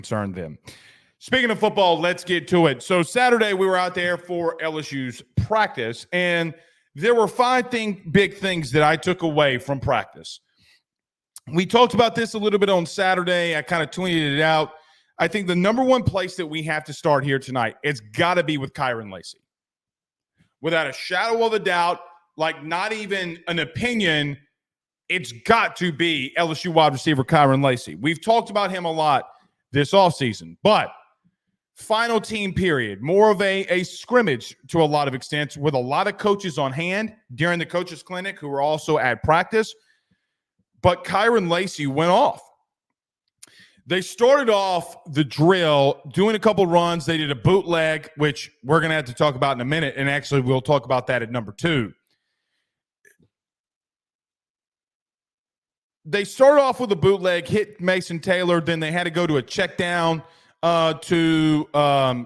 concerned them. Speaking of football, let's get to it. So Saturday, we were out there for LSU's practice, and there were five big things that I took away from practice. We talked about this a little bit on Saturday. I kind of tweeted it out. I think the number one place that we have to start here tonight, it's got to be with Kyren Lacy. Without a shadow of a doubt, like not even an opinion, it's got to be LSU wide receiver Kyren Lacy. We've talked about him a lot this offseason, but final team period, more of a scrimmage to a lot of extents with a lot of coaches on hand during the coaches clinic who were also at practice. But Kyren Lacy went off. They started off the drill doing a couple runs. They did a bootleg, which we're going to have to talk about in a minute, and actually we'll talk about that at number 2. They started off with a bootleg, hit Mason Taylor, then they had to go to a check down to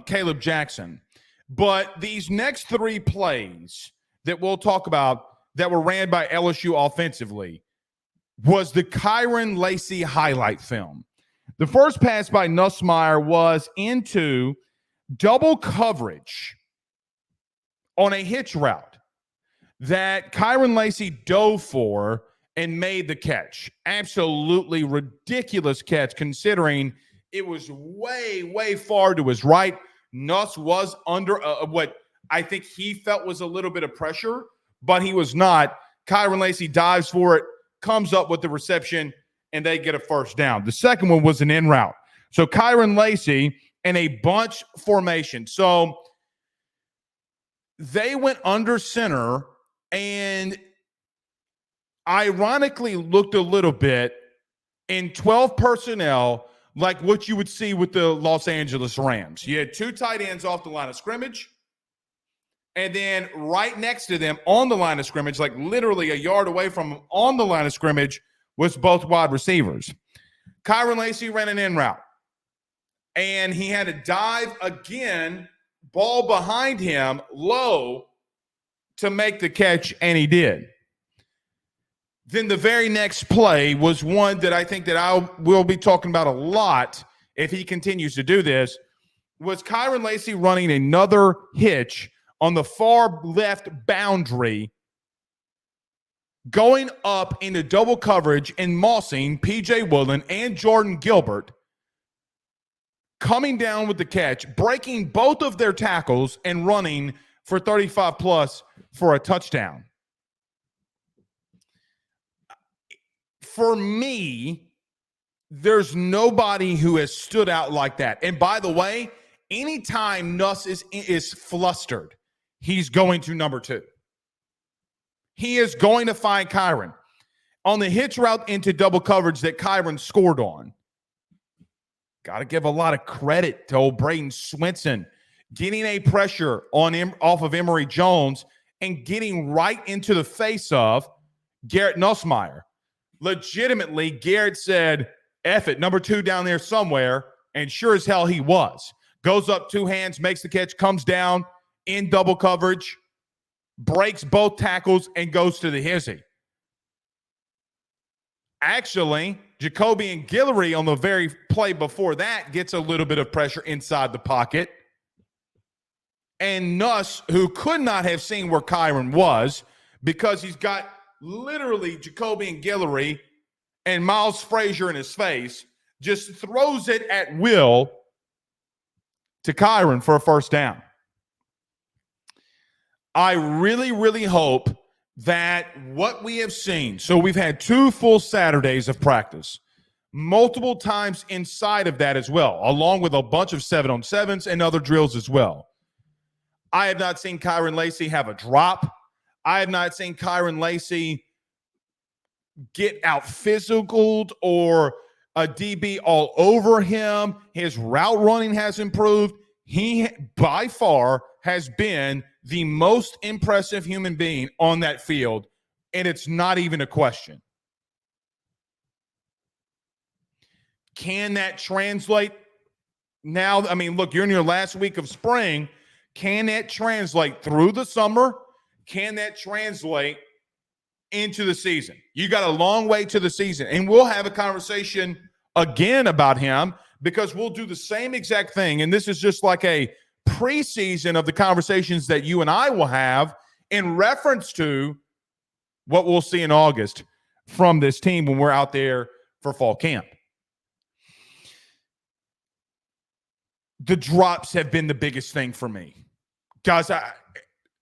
Caleb Jackson. But these next 3 plays that we'll talk about that were ran by LSU offensively was the Kyren Lacy highlight film. The first pass by Nussmeier was into double coverage on a hitch route that Kyren Lacy dove for and made the catch. Absolutely ridiculous catch considering it was way, way far to his right. Nuss was under what I think he felt was a little bit of pressure, but he was not. Kyren Lacy dives for it, comes up with the reception, and they get a first down. The second one was an in route. So Kyren Lacy in a bunch formation. So they went under center and ironically looked a little bit in 12 personnel like what you would see with the Los Angeles Rams. You had 2 tight ends off the line of scrimmage, and then right next to them on the line of scrimmage, like literally a yard away from them on the line of scrimmage, was both wide receivers. Kyren Lacy ran an in route, and he had to dive again, ball behind him, low, to make the catch, and he did. Then the very next play was one that I think that I will be talking about a lot if he continues to do this, was Kyren Lacy running another hitch on the far left boundary, going up into double coverage and mossing P.J. Woodland and Jordan Gilbert, coming down with the catch, breaking both of their tackles and running for 35-plus for a touchdown. For me, there's nobody who has stood out like that. And by the way, anytime Nuss is flustered, he's going to number 2. He is going to find Kyren. On the hitch route into double coverage that Kyren scored on, got to give a lot of credit to old Braden Swinson getting a pressure on him off of Emory Jones and getting right into the face of Garrett Nussmeier. Legitimately, Garrett said, F it, number 2 down there somewhere, and sure as hell he was. Goes up 2 hands, makes the catch, comes down in double coverage, breaks both tackles, and goes to the hizzy. Actually, Jacoby and Guillory on the very play before that gets a little bit of pressure inside the pocket. And Nuss, who could not have seen where Kyren was because he's got literally Jacoby and Guillory and Miles Frazier in his face, just throws it at will to Kyren for a first down. I really, really hope that what we have seen, so we've had 2 full Saturdays of practice, multiple times inside of that as well, along with a bunch of 7-on-7s and other drills as well. I have not seen Kyren Lacy have a drop. I have not seen Kyren Lacy get out physicaled or a DB all over him. His route running has improved. He, by far, has been the most impressive human being on that field, and it's not even a question. Can that translate now? I mean, look, you're in your last week of spring. Can that translate through the summer? Can that translate into the season? You got a long way to the season, and we'll have a conversation again about him because we'll do the same exact thing. And this is just like a preseason of the conversations that you and I will have in reference to what we'll see in August from this team when we're out there for fall camp. The drops have been the biggest thing for me. Guys,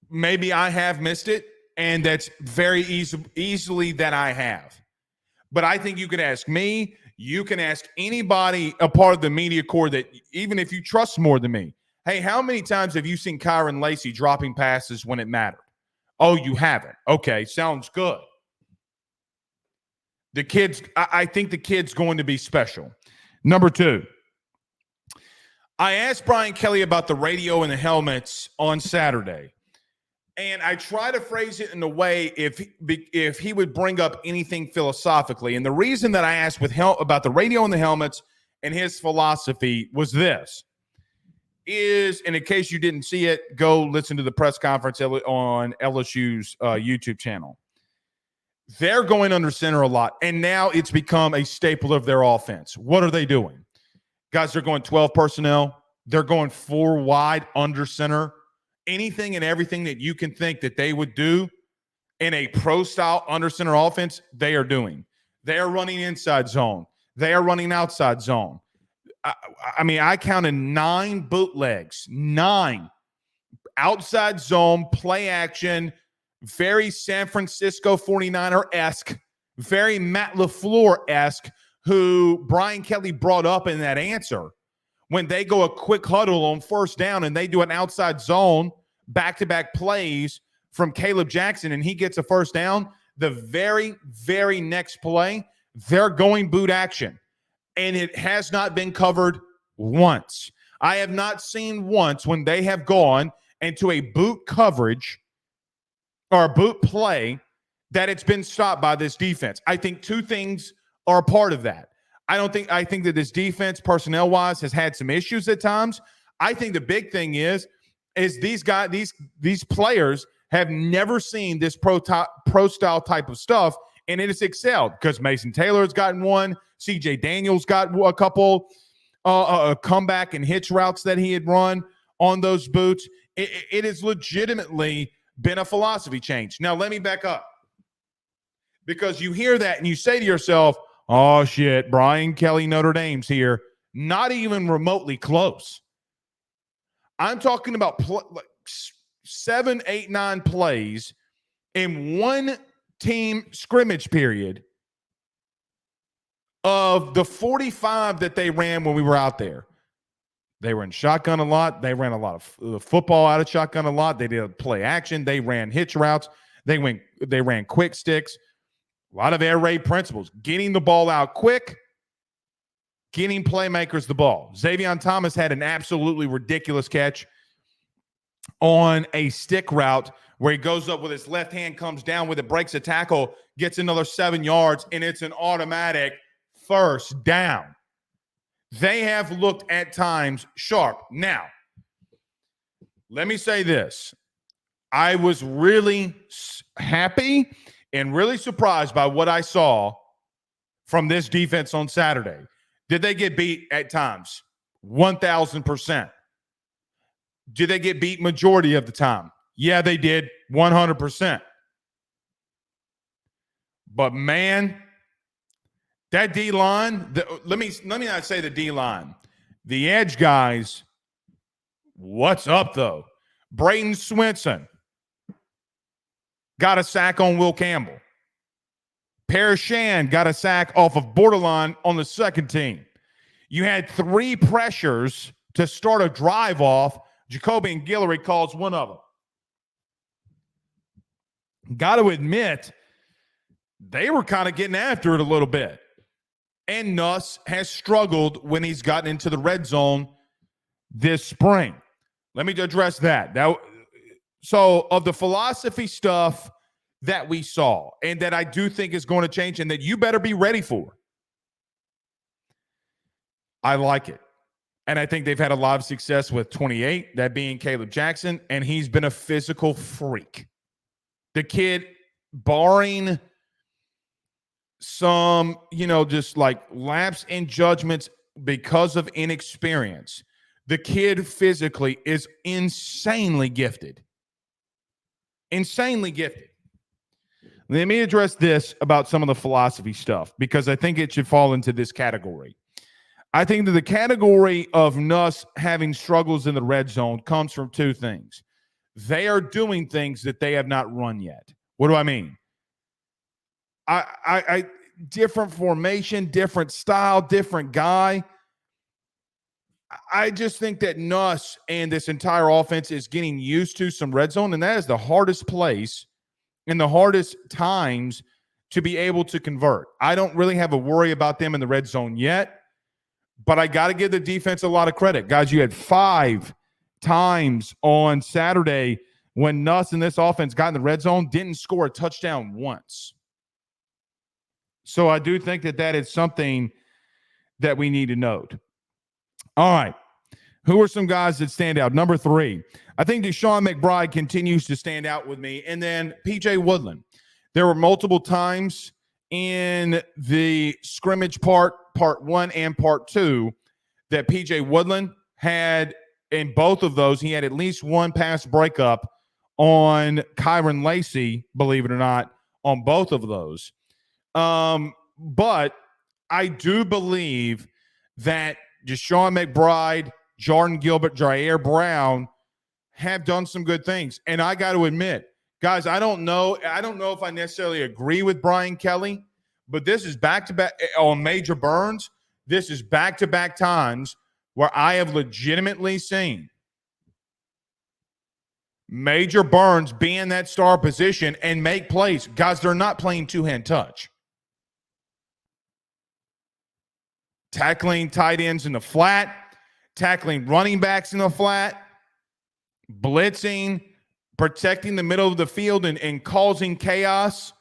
maybe I have missed it, and that's very easily that I have. But I think you can ask me, you can ask anybody a part of the media corps that even if you trust more than me, hey, how many times have you seen Kyren Lacy dropping passes when it mattered? Oh, you haven't. Okay, sounds good. The kid's, I think the kid's going to be special. Number two, I asked Brian Kelly about the radio and the helmets on Saturday. And I try to phrase it in a way if he would bring up anything philosophically. And the reason that I asked about the radio and the helmets and his philosophy was this. And in case you didn't see it, go listen to the press conference on LSU's YouTube channel. They're going under center a lot, and now it's become a staple of their offense. What are they doing? Guys, they're going 12 personnel. They're going 4 wide under center. Anything and everything that you can think that they would do in a pro-style under center offense, they are doing. They are running inside zone. They are running outside zone. I mean, I counted 9 bootlegs, 9 outside zone play action, very San Francisco 49er-esque, very Matt LaFleur-esque, who Brian Kelly brought up in that answer. When they go a quick huddle on first down and they do an outside zone, back-to-back plays from Caleb Jackson, and he gets a first down, the very, very next play, they're going boot action. And it has not been covered once. I have not seen once when they have gone into a boot coverage or a boot play that it's been stopped by this defense. I think 2 things are a part of that. I think that this defense, personnel-wise, has had some issues at times. I think the big thing is these players have never seen this pro-style type of stuff, and it has excelled because Mason Taylor's gotten one. C.J. Daniels got a couple comeback and hitch routes that he had run on those boots. It has legitimately been a philosophy change. Now, let me back up, because you hear that and you say to yourself, oh, shit, Brian Kelly, Notre Dame's here. Not even remotely close. I'm talking about 7, 8, 9 plays in one team scrimmage period of the 45 that they ran when we were out there. They were in shotgun a lot. They ran a lot of football out of shotgun a lot. They did play action. They ran hitch routes. They ran quick sticks. A lot of air raid principles. Getting the ball out quick, getting playmakers the ball. Xavier Thomas had an absolutely ridiculous catch on a stick route where he goes up with his left hand, comes down with it, breaks a tackle, gets another 7 yards, and it's an automatic first down. They have looked at times sharp. Now, let me say this. I was really happy and really surprised by what I saw from this defense on Saturday. Did they get beat at times? 1,000%. Did they get beat majority of the time? Yeah, they did. 100%. But man, that D-line, let me not say the D-line. The edge guys, what's up though? Brayton Swinson got a sack on Will Campbell. Parashan got a sack off of Borderline on the second team. You had 3 pressures to start a drive off. Jacoby and Guillory calls one of them. Got to admit, they were kind of getting after it a little bit. And Nuss has struggled when he's gotten into the red zone this spring. Let me address that. So of the philosophy stuff that we saw and that I do think is going to change and that you better be ready for, I like it. And I think they've had a lot of success with 28, that being Caleb Jackson, and he's been a physical freak. The kid, barring some, just like lapse in judgments because of inexperience. The kid physically is insanely gifted. Insanely gifted. Let me address this about some of the philosophy stuff because I think it should fall into this category. I think that the category of Nuss having struggles in the red zone comes from two things. They are doing things that they have not run yet. What do I mean? I different formation, different style, different guy. I just think that Nuss and this entire offense is getting used to some red zone, and that is the hardest place and the hardest times to be able to convert. I don't really have a worry about them in the red zone yet, but I got to give the defense a lot of credit. Guys, you had 5 times on Saturday when Nuss and this offense got in the red zone, didn't score a touchdown once. So I do think that that is something that we need to note. All right. Who are some guys that stand out? Number 3, I think Deshaun McBride continues to stand out with me. And then P.J. Woodland. There were multiple times in the scrimmage part 1 and part 2, that P.J. Woodland had, in both of those, he had at least one pass breakup on Kyren Lacy, believe it or not, on both of those. But I do believe that Deshaun McBride, Jordan Gilbert, Jair Brown have done some good things. And I got to admit, guys, I don't know if I necessarily agree with Brian Kelly, but this is back-to-back on Major Burns. This is back-to-back times where I have legitimately seen Major Burns be in that star position and make plays. Guys, they're not playing two-hand touch. Tackling tight ends in the flat, tackling running backs in the flat, blitzing, protecting the middle of the field and causing chaos.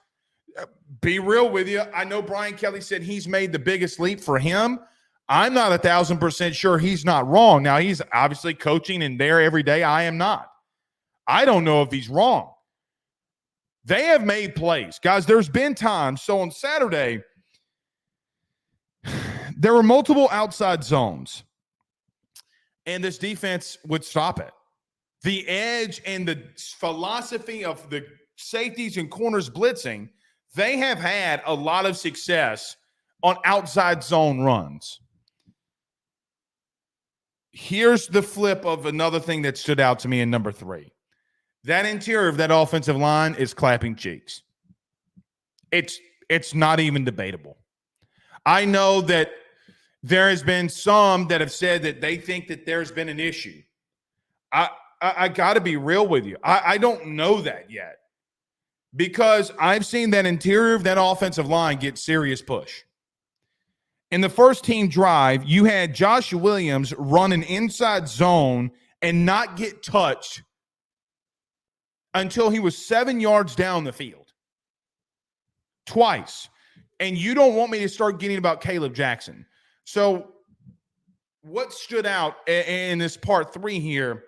Be real with you. I know Brian Kelly said he's made the biggest leap for him. I'm not 1,000% sure he's not wrong. Now, he's obviously coaching and there every day. I am not. I don't know if he's wrong. They have made plays. Guys, there's been times. So on Saturday, there were multiple outside zones, and this defense would stop it. The edge and the philosophy of the safeties and corners blitzing, they have had a lot of success on outside zone runs. Here's the flip of another thing that stood out to me in number 3. That interior of that offensive line is clapping cheeks. It's not even debatable. I know that there has been some that have said that they think that there's been an issue. I got to be real with you. I don't know that yet because I've seen that interior of that offensive line get serious push. In the first team drive, you had Josh Williams run an inside zone and not get touched until he was 7 yards down the field. Twice. And you don't want me to start getting about Caleb Jackson. So what stood out in this part 3 here,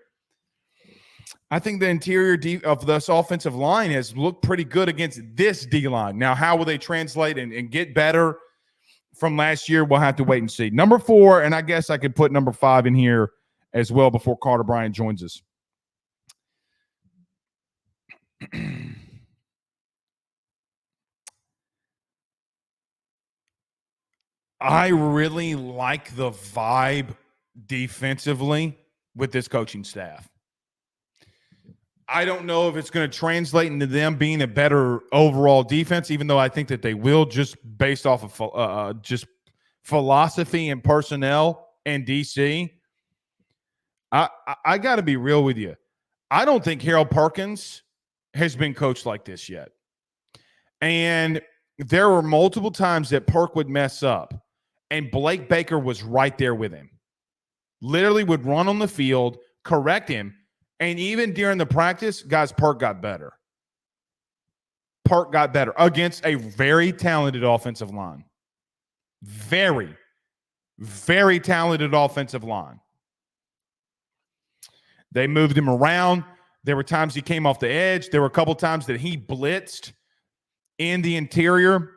I think the interior of this offensive line has looked pretty good against this D-line. Now, how will they translate and get better from last year? We'll have to wait and see. Number 4, and I guess I could put number 5 in here as well before Carter Bryant joins us. I really like the vibe defensively with this coaching staff. I don't know if it's going to translate into them being a better overall defense, even though I think that they will, just based off of just philosophy and personnel and DC. I got to be real with you. I don't think Harold Perkins has been coached like this yet. And there were multiple times that Perk would mess up, and Blake Baker was right there with him. Literally would run on the field, correct him, and even during the practice, guys, Perk got better. Perk got better against a very talented offensive line. Very, very talented offensive line. They moved him around. There were times he came off the edge. There were a couple times that he blitzed in the interior.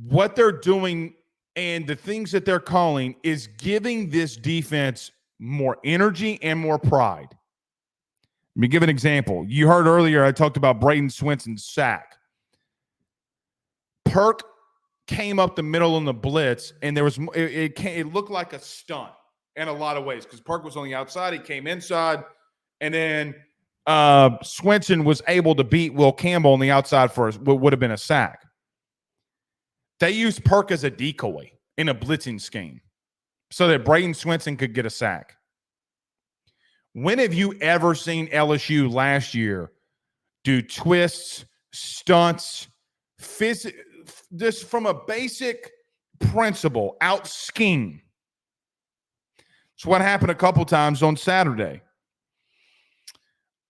What they're doing and the things that they're calling is giving this defense more energy and more pride. Let me give an example. You heard earlier I talked about Braden Swenson's sack. Perk came up the middle in the blitz, and there was it looked like a stunt in a lot of ways because Perk was on the outside. He came inside, and then Swenson was able to beat Will Campbell on the outside for what would have been a sack. They used Perk as a decoy in a blitzing scheme so that Braden Swenson could get a sack. When have you ever seen LSU last year do twists, stunts, this from a basic principle, out scheme? It's what happened a couple times on Saturday.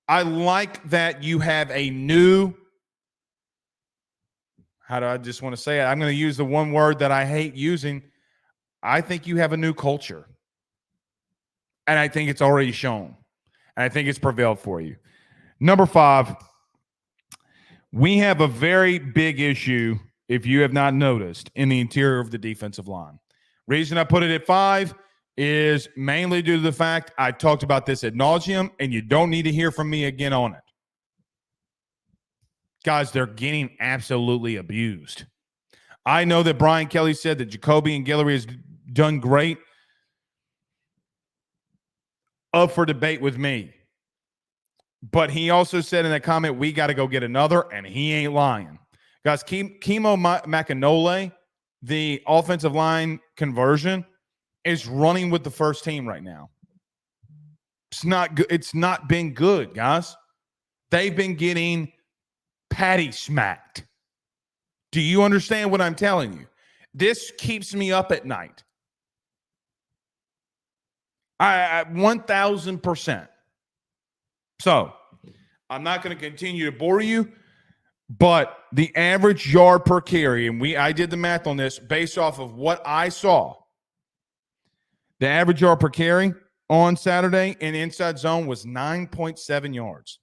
I like that you have a new, how do I just want to say it? I'm going to use the one word that I hate using. I think you have a new culture. And I think it's already shown. And I think it's prevailed for you. Number 5, we have a very big issue, if you have not noticed, in the interior of the defensive line. Reason I put it at 5 is mainly due to the fact I talked about this ad nauseum, and you don't need to hear from me again on it. Guys, they're getting absolutely abused. I know that Brian Kelly said that Jacoby and Guillory has done great. Up for debate with me. But he also said in that comment, we got to go get another, and he ain't lying. Guys, Kimo Makanole, the offensive line conversion, is running with the first team right now. It's not good. It's not been good, guys. They've been getting patty smacked. Do you understand what I'm telling you? This keeps me up at night. I 1,000%. So I'm not going to continue to bore you, but the average yard per carry, and I did the math on this based off of what I saw. The average yard per carry on Saturday in inside zone was 9.7 yards.